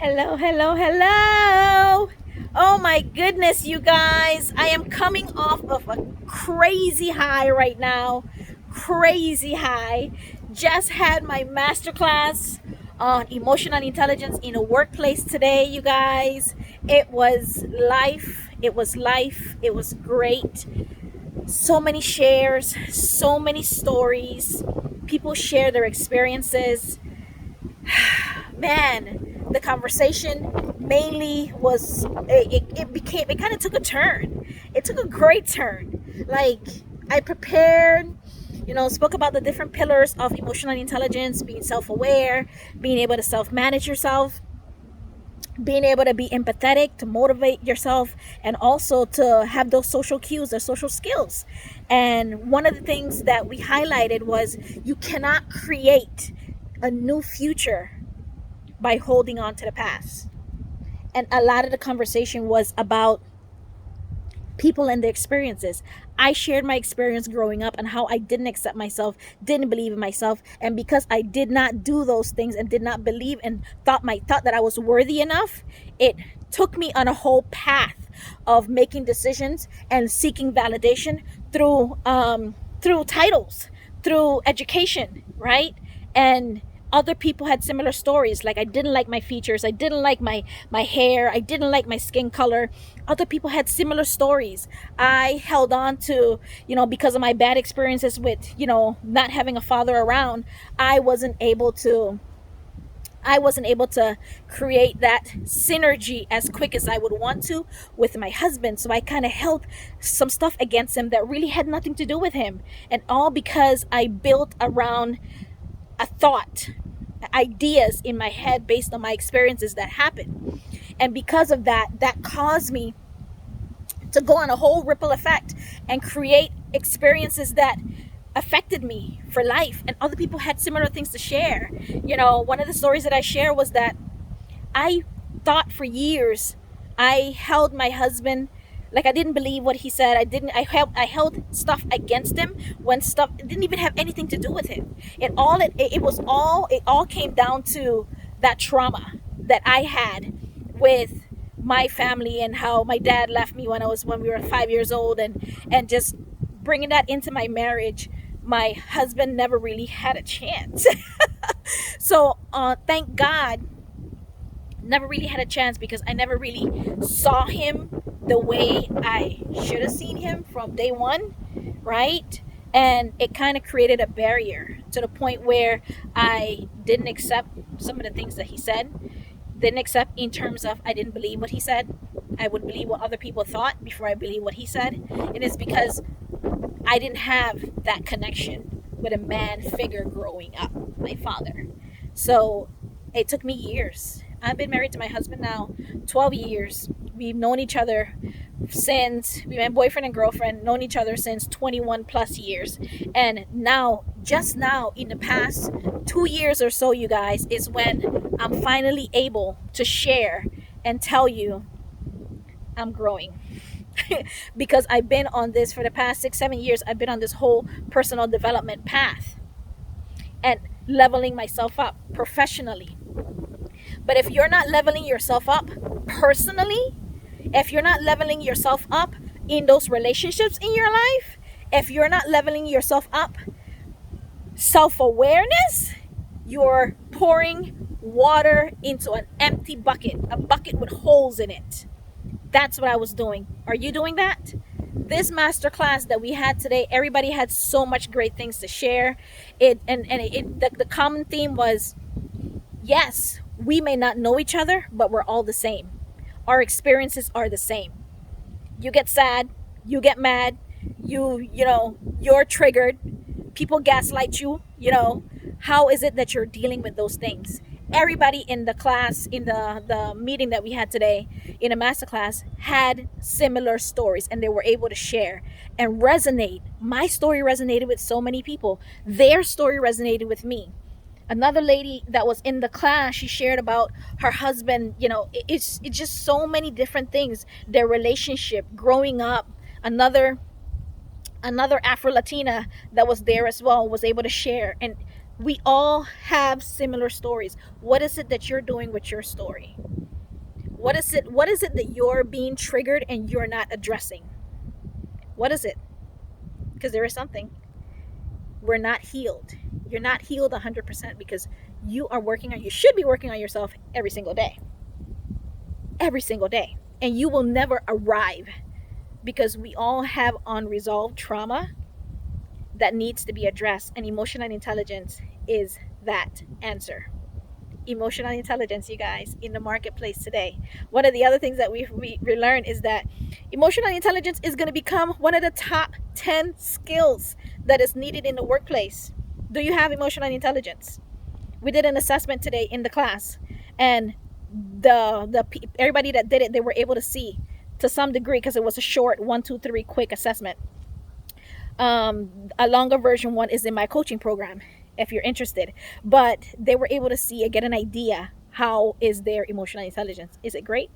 Hello, hello, hello. Oh my goodness, you guys. I am coming off of a crazy high right now. Crazy high. Just had my masterclass on emotional intelligence in a workplace today, you guys. It was life. It was life. It was great. So many shares, so many stories. People share their experiences. Man, the conversation mainly was it kind of took a turn. It took a great turn. Like, I prepared, spoke about the different pillars of emotional intelligence: being self-aware, being able to self-manage yourself, being able to be empathetic, to motivate yourself, and also to have those social cues, those social skills. And one of the things that we highlighted was you cannot create a new future by holding on to the past. And a lot of the conversation was about people and their experiences. I shared my experience growing up and how I didn't accept myself, didn't believe in myself, and because I did not do those things and did not believe and thought that I was worthy enough, it took me on a whole path of making decisions and seeking validation through titles, through education, right? And other people had similar stories. Like, I didn't like my features, I didn't like my hair, I didn't like my skin color. Other people had similar stories. I held on to, because of my bad experiences with, not having a father around. I wasn't able to create that synergy as quick as I would want to with my husband. So I kind of held some stuff against him that really had nothing to do with him. And all because I built around a thought, ideas in my head based on my experiences that happened. And because of that, that caused me to go on a whole ripple effect and create experiences that affected me for life. And other people had similar things to share. One of the stories that I share was that I thought for years I held my husband, like, I didn't believe what he said. I held stuff against him when stuff didn't even have anything to do with him. It all came down to that trauma that I had with my family and how my dad left me when we were 5 years old, and just bringing that into my marriage. My husband never really had a chance. So thank God, never really had a chance, because I never really saw him the way I should have seen him from day one, right? And it kind of created a barrier to the point where I didn't accept some of the things that he said. Didn't accept in terms of, I didn't believe what he said. I would believe what other people thought before I believe what he said. And it's because I didn't have that connection with a man figure growing up, my father. So it took me years. I've been married to my husband now 12 years. We've known each other we've been boyfriend and girlfriend, known each other since 21 plus years. And now, just now, in the past 2 years or so, you guys, is when I'm finally able to share and tell you I'm growing. Because I've been on this for the past 6-7 years. I've been on this whole personal development path and leveling myself up professionally. But if you're not leveling yourself up personally, if you're not leveling yourself up in those relationships in your life, if you're not leveling yourself up self-awareness, you're pouring water into an empty bucket, a bucket with holes in it. That's what I was doing. Are you doing that? This masterclass that we had today, everybody had so much great things to share. The common theme was, yes, we may not know each other, but we're all the same. Our experiences are the same. You get sad, you get mad, you're triggered, people gaslight you, how is it that you're dealing with those things? Everybody in the class, in the meeting that we had today, in a masterclass, had similar stories, and they were able to share and resonate. My story resonated with so many people. Their story resonated with me. Another lady that was in the class, she shared about her husband. It's just so many different things. Their relationship, growing up. Another Afro-Latina that was there as well was able to share. And We all have similar stories. What is it that you're doing with your story? What is it that you're being triggered and you're not addressing? What is it? Because there is something. We're not healed. You're not healed 100% because you should be working on yourself every single day. Every single day. And you will never arrive because we all have unresolved trauma that needs to be addressed, and emotional intelligence is that answer. Emotional intelligence, you guys, in the marketplace today. One of the other things that we learned is that emotional intelligence is going to become one of the top 10 skills that is needed in the workplace. Do you have emotional intelligence? We did an assessment today in the class, and the everybody that did it, they were able to see to some degree, because it was a short 1 2 3 quick assessment. A longer version one is in my coaching program if you're interested, but they were able to see and get an idea. How is their emotional intelligence? Is it great?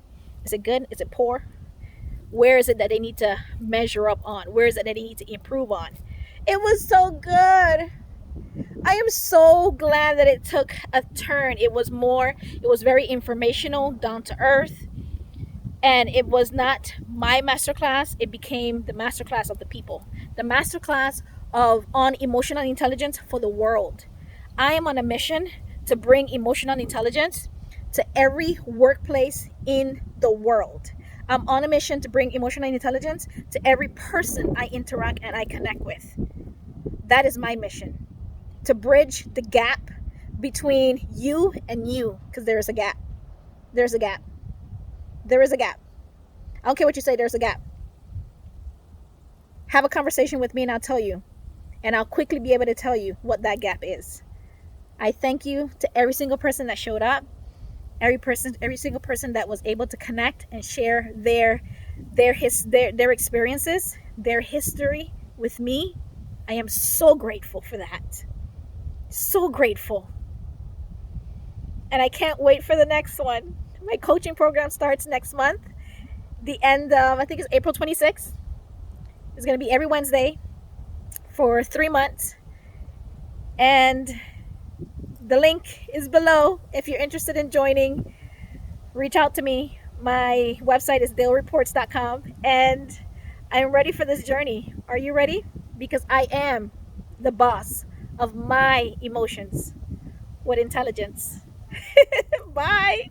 Is it good? Is it poor? Where is it that they need to measure up on? Where is it that they need to improve on? It was so good. I am so glad that it took a turn. It was very informational, down to earth, and it was not my masterclass. It became the masterclass of the people, the masterclass of on emotional intelligence for the world. I am on a mission to bring emotional intelligence to every workplace in the world. I'm on a mission to bring emotional intelligence to every person I interact and I connect with. That is my mission, to bridge the gap between you and you, because there is a gap. There's a gap. There is a gap. I don't care what you say, there's a gap. Have a conversation with me and I'll tell you. And I'll quickly be able to tell you what that gap is. I thank you to every single person that showed up, every single person that was able to connect and share their experiences, their history with me. I am so grateful for that. So grateful. And I can't wait for the next one. My coaching program starts next month. The end of, I think it's April 26th. It's going to be every Wednesday for 3 months. And the link is below. If you're interested in joining, reach out to me. My website is dalereports.com, and I'm ready for this journey. Are you ready? Because I am the boss of my emotions with intelligence. Bye.